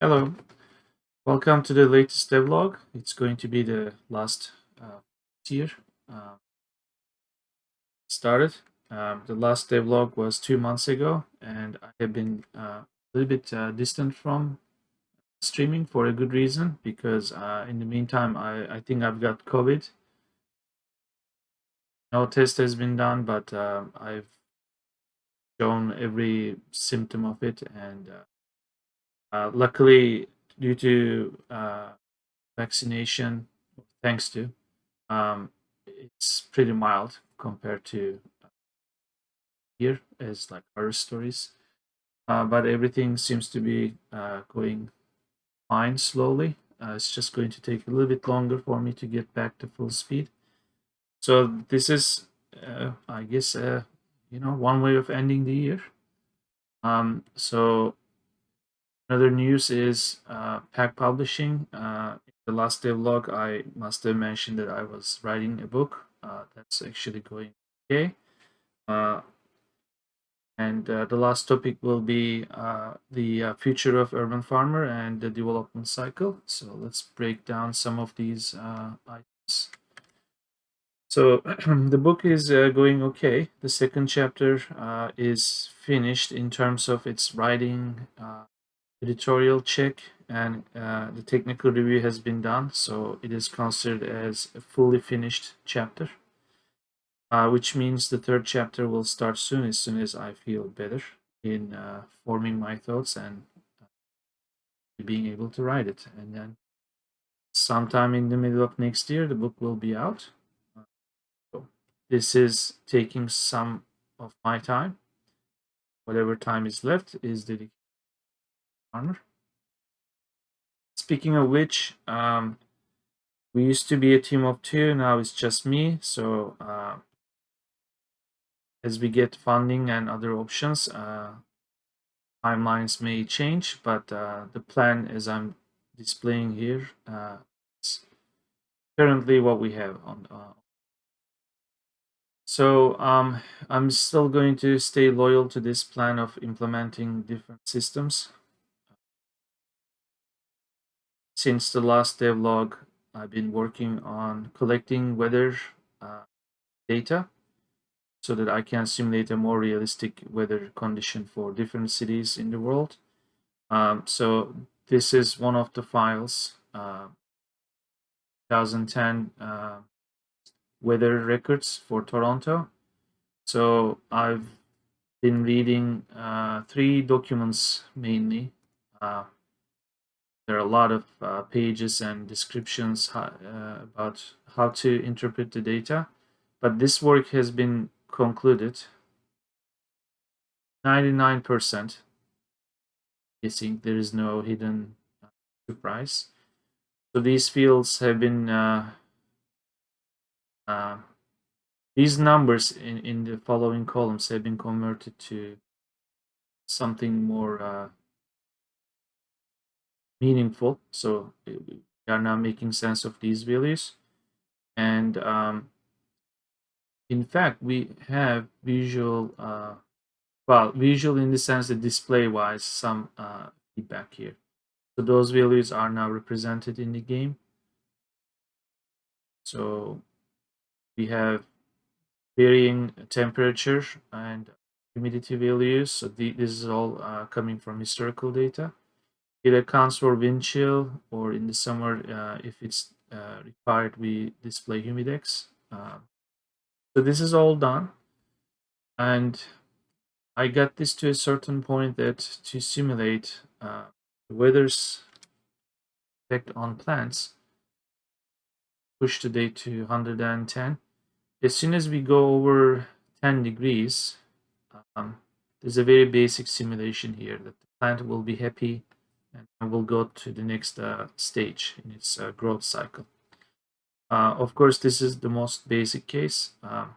Hello, welcome to the latest devlog. It's going to be the last year started. The last devlog was 2 months ago, and I have been a little bit distant from streaming for a good reason because in the meantime, I think I've got COVID. No test has been done, but I've shown every symptom of it, and luckily, due to vaccination, thanks to um, it's pretty mild compared to here as like horror stories. But everything seems to be going fine slowly. It's just going to take a little bit longer for me to get back to full speed. So this is, I guess, one way of ending the year. So another news is Pack Publishing. In the last day vlog, I must have mentioned that I was writing a book. That's actually going okay. And the last topic will be the future of urban farmer and the development cycle. So let's break down some of these items. So the book is going okay. The second chapter is finished in terms of its writing, editorial check, and the technical review has been done. So it is considered as a fully finished chapter. Which means the third chapter will start as soon as I feel better in forming my thoughts and being able to write it. And then sometime in the middle of next year, the book will be out. So this is taking some of my time. Whatever time is left is dedicated to farmer. Speaking of which, we used to be a team of two. Now it's just me. So as we get funding and other options, timelines may change, but the plan as I'm displaying here is currently what we have on. So I'm still going to stay loyal to this plan of implementing different systems. Since the last devlog, I've been working on collecting weather data so that I can simulate a more realistic weather condition for different cities in the world. So this is one of the files, 2010 weather records for Toronto. So I've been reading three documents mainly. There are a lot of pages and descriptions about how to interpret the data, but this work has been concluded 99%. I think there is no hidden surprise. So these fields have been these numbers in the following columns have been converted to something more meaningful. So we are now making sense of these values. And in fact, we have visual, visual in the sense that display-wise, some feedback here. So those values are now represented in the game. So we have varying temperature and humidity values. So this is all coming from historical data. It accounts for wind chill, or in the summer, if it's required, we display humidex. So this is all done. And I got this to a certain point that to simulate the weather's effect on plants, push the date to 110. As soon as we go over 10 degrees, there's a very basic simulation here that the plant will be happy and will go to the next stage in its growth cycle. Of course, this is the most basic case. I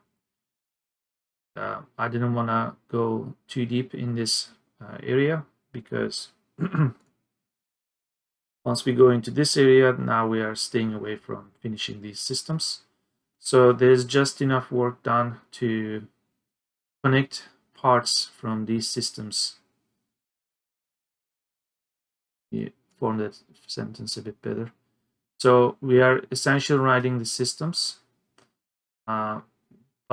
didn't want to go too deep in this area because once we go into this area, now we are staying away from finishing these systems. So there's just enough work done to connect parts from these systems form that sentence a bit better. So we are essentially writing the systems, but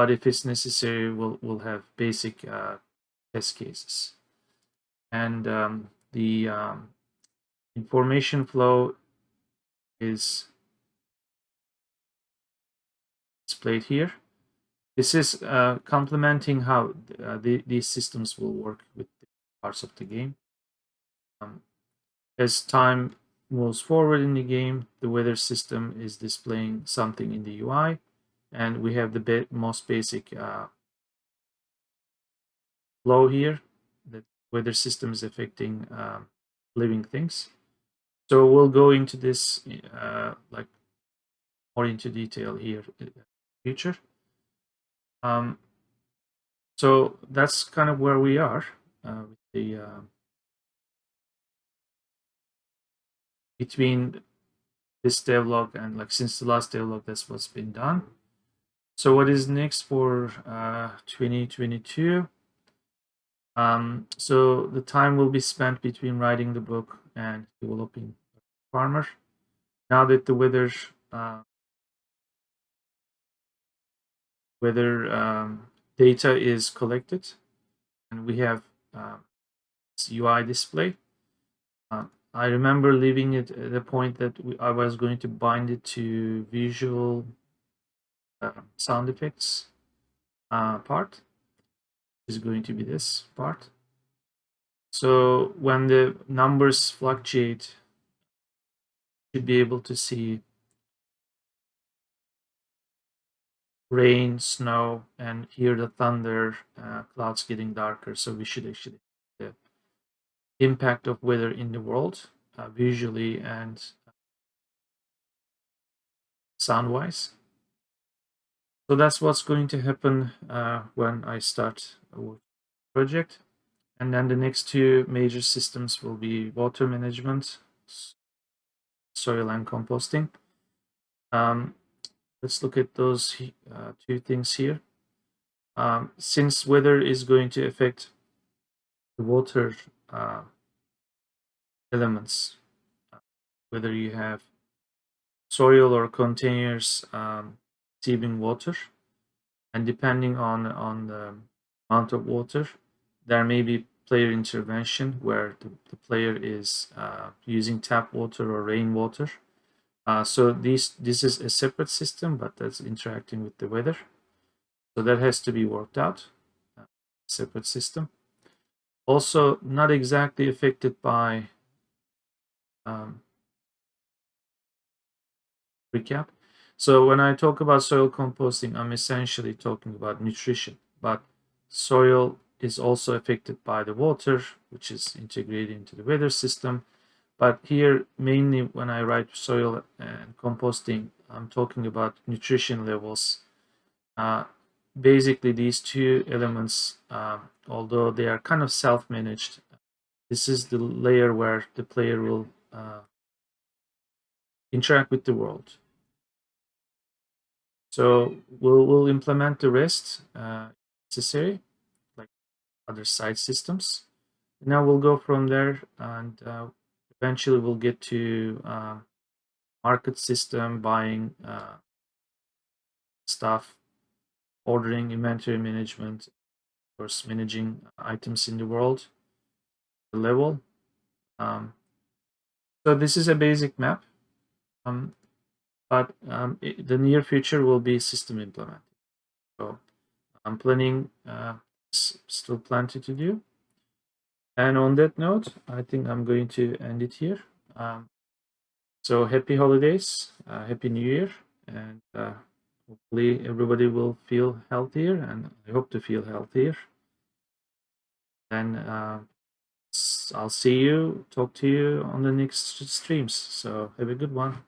if it's necessary, we'll have basic test cases. And the information flow is displayed here. This is complementing how these systems will work with the parts of the game. As time moves forward in the game, the weather system is displaying something in the UI, and we have the most basic flow here. The weather system is affecting living things. So we'll go into this like more into detail here in the future. So that's kind of where we are with the between this devlog and like since the last devlog, that's what's been done. So what is next for 2022? So the time will be spent between writing the book and developing Farmer. Now that the weather data is collected and we have this UI display, I remember leaving it at the point that I was going to bind it to visual sound effects part. Is going to be this part. So when the numbers fluctuate, you should be able to see rain, snow, and hear the thunder, clouds getting darker. So we should actually see the impact of weather in the world visually and sound-wise. So that's what's going to happen when I start a project. And then the next two major systems will be water management, soil and composting. Let's look at those two things here. Since weather is going to affect the water elements, whether you have soil or containers receiving water, and depending on the amount of water, there may be player intervention where the player is using tap water or rainwater. So this is a separate system, but that's interacting with the weather. So that has to be worked out. Separate system. Also, not exactly affected by recap. So when I talk about soil composting, I'm essentially talking about nutrition, but soil is also affected by the water, which is integrated into the weather system. But here, mainly when I write soil and composting, I'm talking about nutrition levels. Basically, these two elements, although they are kind of self-managed, this is the layer where the player will interact with the world. So we'll implement the rest necessary, like other side systems. Now we'll go from there, and eventually we'll get to market system, buying stuff, ordering, inventory management, of course, managing items in the world, the level. So this is a basic map, but the near future will be system implemented. So I'm planning, still plenty to do. And on that note, I think I'm going to end it here. So happy holidays, happy New Year, and hopefully everybody will feel healthier, and I hope to feel healthier. And I'll see you, talk to you on the next streams. So have a good one.